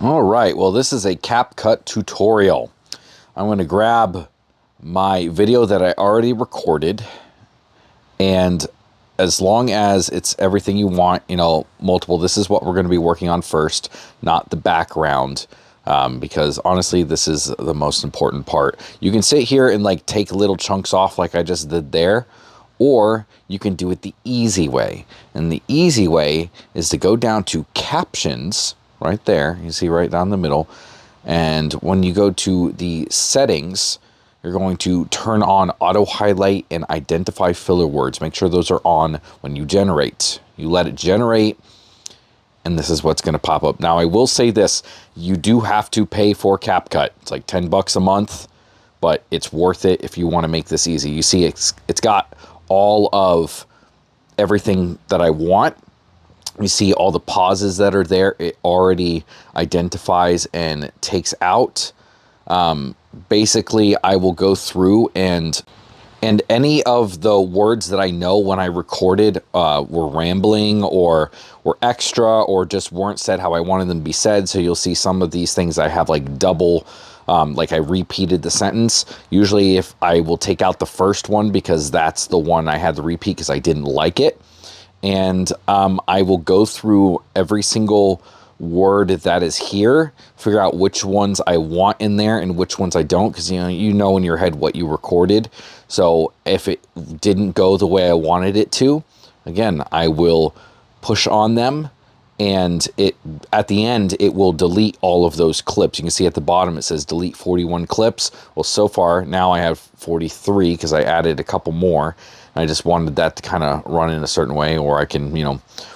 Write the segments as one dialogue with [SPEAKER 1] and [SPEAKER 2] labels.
[SPEAKER 1] All right, well, this is a CapCut tutorial. I'm going to grab my video that I already recorded, and as long as it's everything you want, you know, multiple, this is what we're going to be working on first, not the background, because honestly, this is the most important part. You can sit here and like take little chunks off like I just did there, or you can do it the easy way. And the easy way is to go down to captions right there. You see right down the middle. And when you go to the settings, you're going to turn on auto highlight and identify filler words. Make sure those are on when you generate. You let it generate, and this is what's going to pop up. Now, I will say this. You do have to pay for CapCut. It's like 10 bucks a month, but it's worth it if you want to make this easy. You see, it's got all of everything that I want. You see all the pauses that are there. It already identifies and takes out. Basically, I will go through and any of the words that I know when I recorded were rambling or were extra or just weren't said how I wanted them to be said. So you'll see some of these things I have like double, like I repeated the sentence. Usually if I will take out the first one because that's the one I had to repeat because I didn't like it. And I will go through every single word that is here, figure out which ones I want in there and which ones I don't, because you know in your head what you recorded. So if it didn't go the way I wanted it to, again, I will push on them, and at the end it will delete all of those clips. You can see at the bottom it says delete 41 clips. Well, so far now I have 43 because I added a couple more. I just wanted that to kind of run in a certain way, or I can,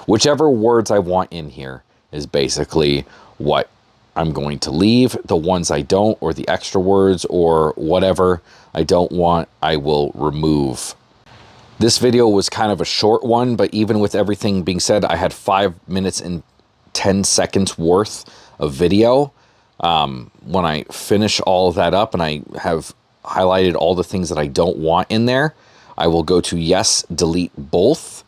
[SPEAKER 1] whichever words I want in here is basically what I'm going to leave. The ones I don't, or the extra words, or whatever I don't want, I will remove. This video was kind of a short one, but even with everything being said, I had 5 minutes and 10 seconds worth of video. When I finish all of that up and I have highlighted all the things that I don't want in there, I will go to yes, delete both.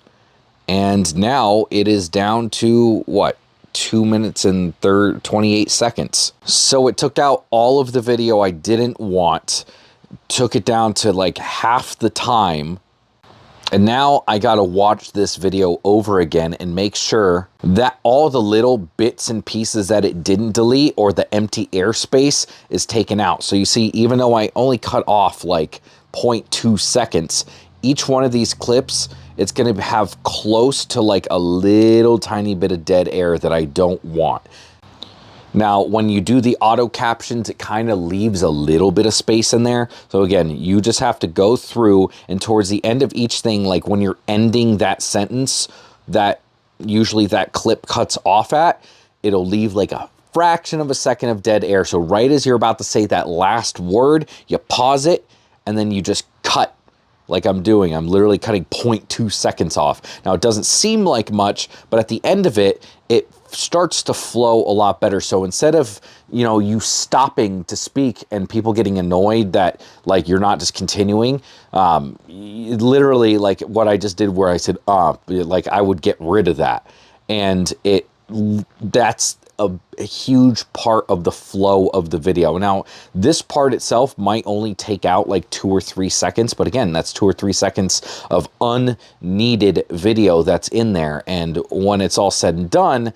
[SPEAKER 1] And now it is down to what? 2 minutes and 28 seconds. So it took out all of the video I didn't want, took it down to like half the time. And now I gotta watch this video over again and make sure that all the little bits and pieces that it didn't delete or the empty airspace is taken out. So you see, even though I only cut off like 0.2 seconds, each one of these clips, it's gonna have close to like a little tiny bit of dead air that I don't want. Now, when you do the auto captions, it kind of leaves a little bit of space in there. So again, you just have to go through, and towards the end of each thing, like when you're ending that sentence that usually that clip cuts off at, it'll leave like a fraction of a second of dead air. So right as you're about to say that last word, you pause it, and then you just cut like I'm doing. I'm literally cutting 0.2 seconds off. Now, it doesn't seem like much, but at the end of it, it starts to flow a lot better. So instead of, you stopping to speak and people getting annoyed that like you're not just continuing, literally like what I just did where I said, like I would get rid of that. And that's a huge part of the flow of the video. Now, this part itself might only take out like 2 or 3 seconds, but again, that's 2 or 3 seconds of unneeded video that's in there. And when it's all said and done,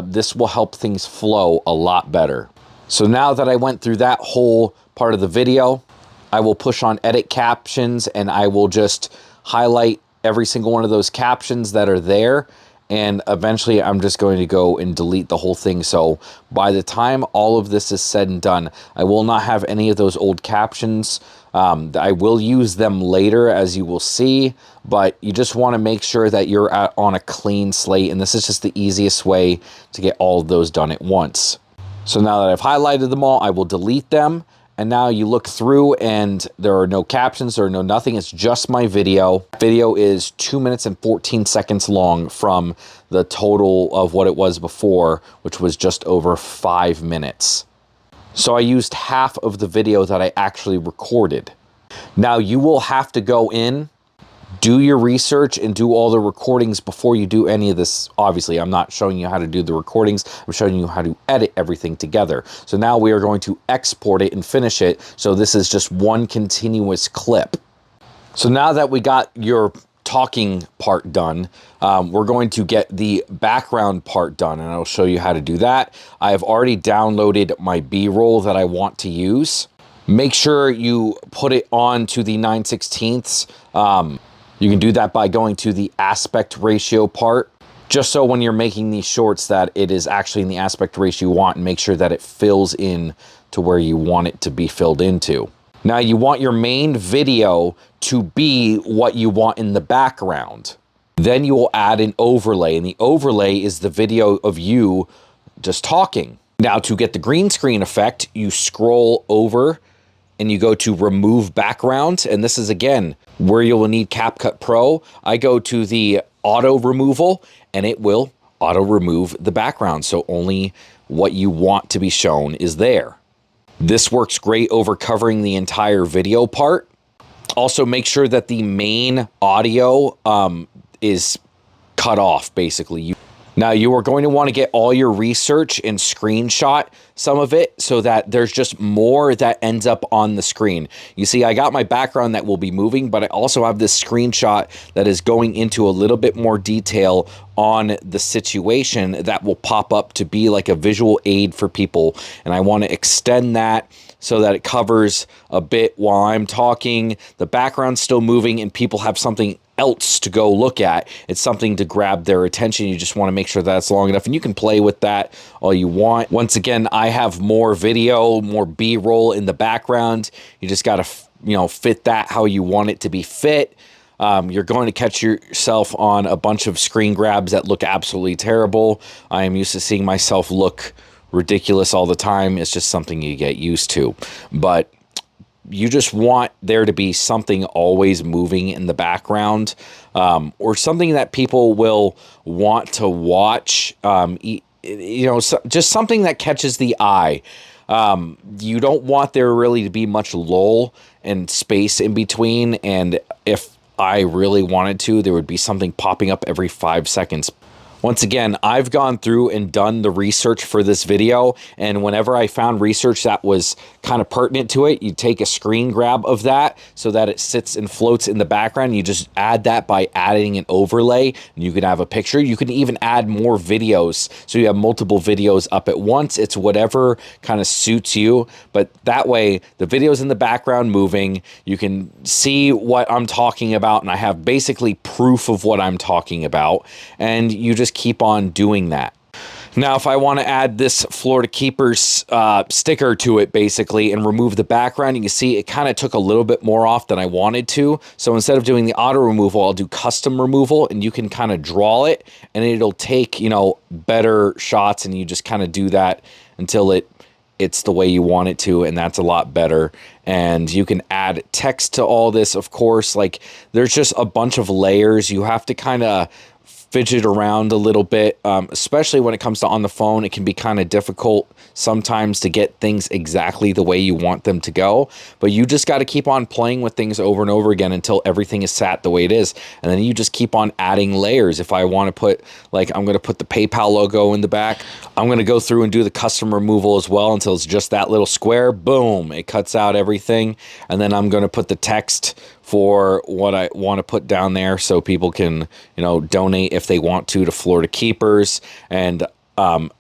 [SPEAKER 1] this will help things flow a lot better. So now that I went through that whole part of the video, I will push on edit captions, and I will just highlight every single one of those captions that are there. And eventually I'm just going to go and delete the whole thing. So by the time all of this is said and done, I will not have any of those old captions. I will use them later, as you will see, but you just want to make sure that you're on a clean slate. And this is just the easiest way to get all of those done at once. So now that I've highlighted them all, I will delete them. And now you look through and there are no captions, there are no nothing. It's just my video. Video is 2 minutes and 14 seconds long from the total of what it was before, which was just over 5 minutes. So I used half of the video that I actually recorded. Now you will have to go in do your research and do all the recordings before you do any of this. Obviously, I'm not showing you how to do the recordings. I'm showing you how to edit everything together. So now we are going to export it and finish it. So this is just one continuous clip. So now that we got your talking part done, we're going to get the background part done, and I'll show you how to do that. I have already downloaded my B-roll that I want to use. Make sure you put it on to the 9/16. You can do that by going to the aspect ratio part, just so when you're making these shorts that it is actually in the aspect ratio you want, and make sure that it fills in to where you want it to be filled into. Now you want your main video to be what you want in the background. Then you will add an overlay, and the overlay is the video of you just talking. Now to get the green screen effect, you scroll over and you go to remove background, and this is again where you will need CapCut Pro. I go to the auto removal and it will auto remove the background, so only what you want to be shown is there. This works great over covering the entire video part. Also make sure that the main audio is cut off, basically. Now you are going to want to get all your research and screenshot some of it so that there's just more that ends up on the screen. You see, I got my background that will be moving, but I also have this screenshot that is going into a little bit more detail on the situation that will pop up to be like a visual aid for people. And I want to extend that so that it covers a bit while I'm talking. The background's still moving and people have something else to go look at. It's something to grab their attention. You just want to make sure that's long enough, and you can play with that all you want. Once again, I have more video, more B-roll in the background. You just got to, fit that how you want it to be fit. You're going to catch yourself on a bunch of screen grabs that look absolutely terrible. I am used to seeing myself look ridiculous all the time. It's just something you get used to. But you just want there to be something always moving in the background, or something that people will want to watch. Just something that catches the eye. You don't want there really to be much lull and space in between. And if I really wanted to, there would be something popping up every 5 seconds. Once again, I've gone through and done the research for this video, and whenever I found research that was kind of pertinent to it, you take a screen grab of that so that it sits and floats in the background. You just add that by adding an overlay, and you can have a picture. You can even add more videos, so you have multiple videos up at once. It's whatever kind of suits you, but that way the video's in the background moving. You can see what I'm talking about, and I have basically proof of what I'm talking about, and you just keep on doing that. Now, if I want to add this Florida Keepers sticker to it, basically, and remove the background, you can see it kind of took a little bit more off than I wanted to. So instead of doing the auto removal, I'll do custom removal, and you can kind of draw it, and it'll take, better shots, and you just kind of do that until it's the way you want it to, and that's a lot better. And you can add text to all this, of course. Like, there's just a bunch of layers. You have to kind of fidget around a little bit, especially when it comes to on the phone. It can be kind of difficult sometimes to get things exactly the way you want them to go, but you just got to keep on playing with things over and over again until everything is sat the way it is, and then you just keep on adding layers. If I want to put, I'm going to put the PayPal logo in the back, I'm going to go through and do the custom removal as well until it's just that little square. Boom, it cuts out everything, and then I'm going to put the text for what I want to put down there so people can, donate if they want to Florida Keepers. And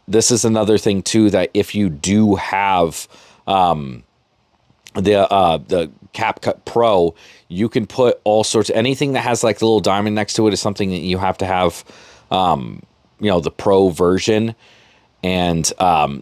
[SPEAKER 1] this is another thing too, that if you do have the CapCut Pro, you can put all sorts, anything that has like the little diamond next to it is something that you have to have, the Pro version. And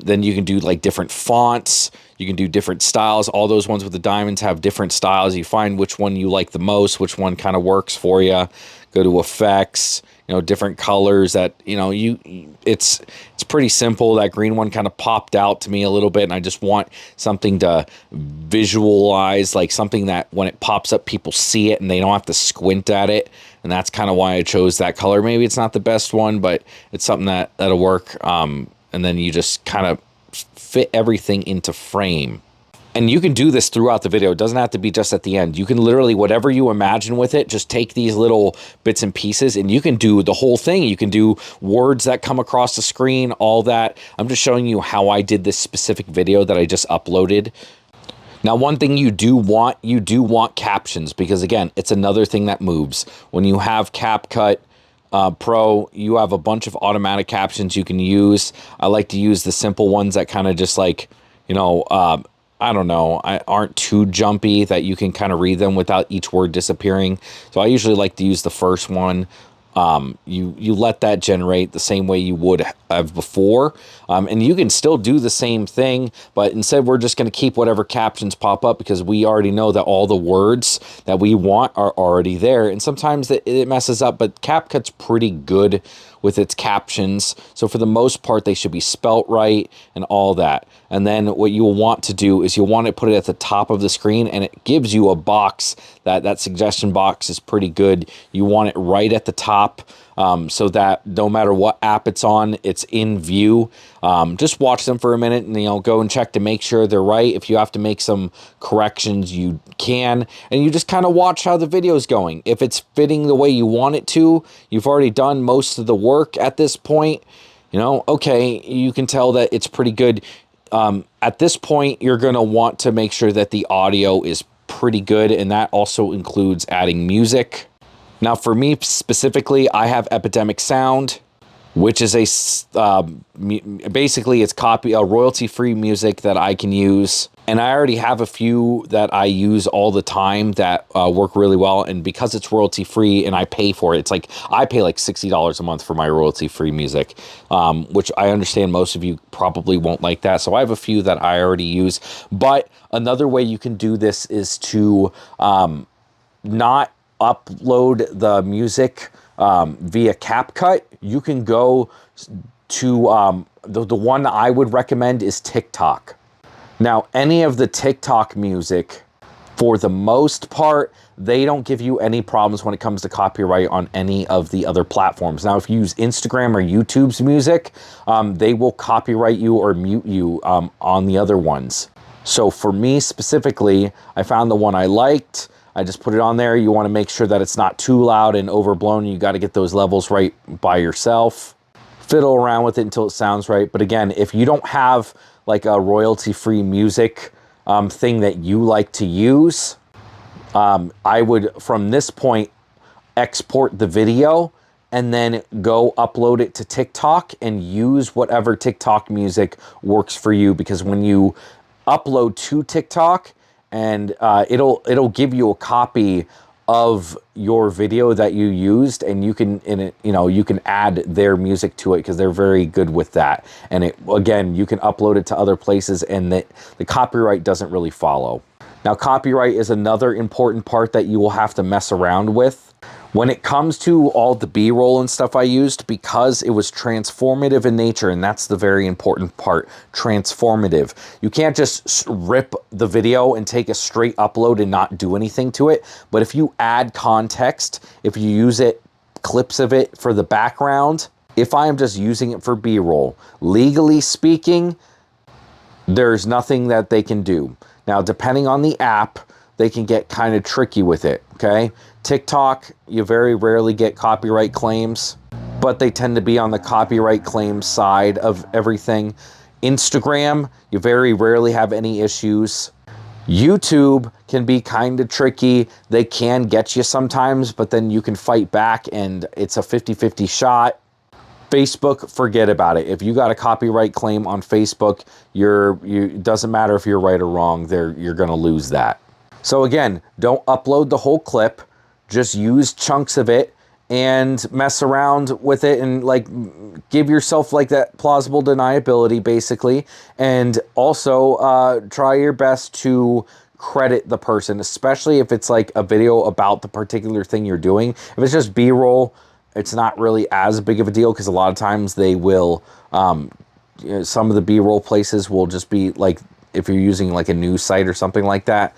[SPEAKER 1] then you can do like different fonts. You can do different styles. All those ones with the diamonds have different styles. You find which one you like the most, which one kind of works for you. Go to effects, different colors that, it's pretty simple. That green one kind of popped out to me a little bit, and I just want something to visualize, like something that when it pops up, people see it and they don't have to squint at it. And that's kind of why I chose that color. Maybe it's not the best one, but it's something that'll work. And then you just kind of fit everything into frame. And you can do this throughout the video. It doesn't have to be just at the end. You can literally, whatever you imagine with it, just take these little bits and pieces and you can do the whole thing. You can do words that come across the screen, all that. I'm just showing you how I did this specific video that I just uploaded. Now, one thing you do want captions, because again, it's another thing that moves. When you have CapCut Pro, you have a bunch of automatic captions you can use. I like to use the simple ones that kind of just like, you know, I don't know, aren't too jumpy, that you can kind of read them without each word disappearing. So I usually like to use the first one. You let that generate the same way you would have before. And you can still do the same thing, but instead we're just going to keep whatever captions pop up because we already know that all the words that we want are already there. And sometimes it messes up, but CapCut's pretty good with its captions. So for the most part, they should be spelt right and all that. And then what you'll want to do is you'll want to put it at the top of the screen, and it gives you a box. That suggestion box is pretty good. You want it right at the top, so that no matter what app it's on, it's in view. Just watch them for a minute and, you know, go and check to make sure they're right. If you have to make some corrections, you can, and you just kind of watch how the video is going. If it's fitting the way you want it to, you've already done most of the work at this point, you know, okay, you can tell that it's pretty good. At this point, you're going to want to make sure that the audio is pretty good, and that also includes adding music. Now, for me specifically, I have Epidemic Sound, which is basically it's royalty-free music that I can use. And I already have a few that I use all the time that work really well. And because it's royalty-free and I pay for it, it's like I pay like $60 a month for my royalty-free music, which I understand most of you probably won't like that. So I have a few that I already use. But another way you can do this is to not upload the music via CapCut. You can go to the one I would recommend is TikTok. Now, any of the TikTok music, for the most part, they don't give you any problems when it comes to copyright on any of the other platforms. Now, if you use Instagram or YouTube's music, they will copyright you or mute you on the other ones. So for me specifically, I found the one I liked. I just put it on there. You want to make sure that it's not too loud and overblown. You got to get those levels right by yourself. Fiddle around with it until it sounds right. But again, if you don't have like a royalty-free music thing that you like to use, I would, from this point, export the video and then go upload it to TikTok and use whatever TikTok music works for you. Because when you upload to TikTok, and it'll give you a copy of your video that you used, and you can you can add their music to it because they're very good with that. And again, you can upload it to other places, and the copyright doesn't really follow. Now, copyright is another important part that you will have to mess around with. When it comes to all the B-roll and stuff I used, because it was transformative in nature, and that's the very important part, transformative. You can't just rip the video and take a straight upload and not do anything to it. But if you add context, if you use clips of it for the background, if I am just using it for B-roll, legally speaking, there's nothing that they can do. Now, depending on the app, they can get kind of tricky with it, okay? TikTok, you very rarely get copyright claims, but they tend to be on the copyright claim side of everything. Instagram, you very rarely have any issues. YouTube can be kind of tricky. They can get you sometimes, but then you can fight back and it's a 50-50 shot. Facebook, forget about it. If you got a copyright claim on Facebook, it doesn't matter if you're right or wrong, you're gonna lose that. So again, don't upload the whole clip. Just use chunks of it and mess around with it and like give yourself like that plausible deniability basically. And also try your best to credit the person, especially if it's like a video about the particular thing you're doing. If it's just B-roll, it's not really as big of a deal because a lot of times they will, some of the B-roll places will just be like, if you're using like a news site or something like that,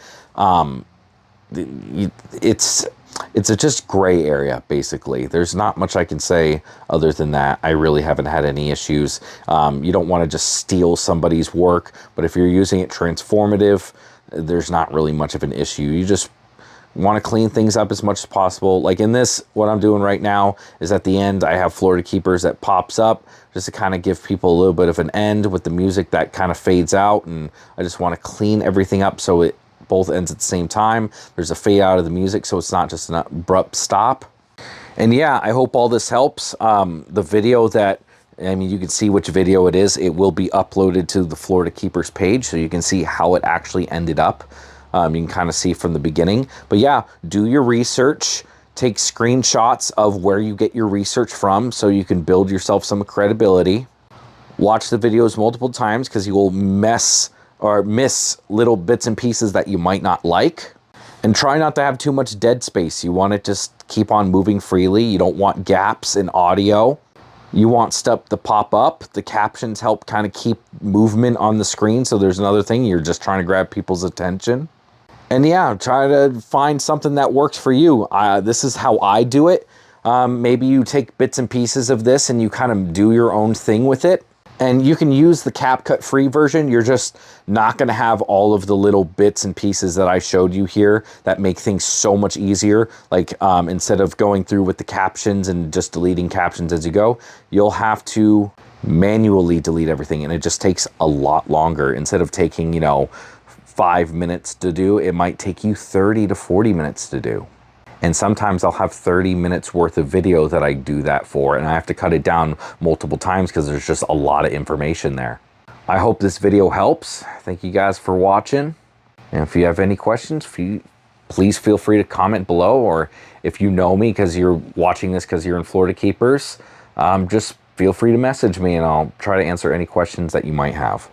[SPEAKER 1] it's a just gray area, basically. There's not much I can say other than that. I really haven't had any issues. You don't want to just steal somebody's work, but if you're using it transformative, there's not really much of an issue. You just want to clean things up as much as possible. Like in this, what I'm doing right now is at the end, I have Florida Keepers that pops up just to kind of give people a little bit of an end with the music that kind of fades out. And I just want to clean everything up so it both ends at the same time. There's a fade out of the music, so it's not just an abrupt stop. And yeah, I hope all this helps. The video that, I mean, you can see which video it is. It will be uploaded to the Florida Keepers page, so you can see how it actually ended up. You can kind of see from the beginning. But yeah, do your research. Take screenshots of where you get your research from so you can build yourself some credibility. Watch the videos multiple times because you will miss little bits and pieces that you might not like. And try not to have too much dead space. You want it to just keep on moving freely. You don't want gaps in audio. You want stuff to pop up. The captions help kind of keep movement on the screen. So there's another thing. You're just trying to grab people's attention. And yeah, try to find something that works for you. This is how I do it. Maybe you take bits and pieces of this and you kind of do your own thing with it. And you can use the CapCut free version. You're just not going to have all of the little bits and pieces that I showed you here that make things so much easier. Like instead of going through with the captions and just deleting captions as you go, you'll have to manually delete everything. And it just takes a lot longer. Instead of taking, 5 minutes to do, it might take you 30 to 40 minutes to do. And sometimes I'll have 30 minutes worth of video that I do that for, and I have to cut it down multiple times because there's just a lot of information there. I hope this video helps. Thank you guys for watching. And if you have any questions, please feel free to comment below, or if you know me because you're watching this because you're in Florida Keepers, just feel free to message me and I'll try to answer any questions that you might have.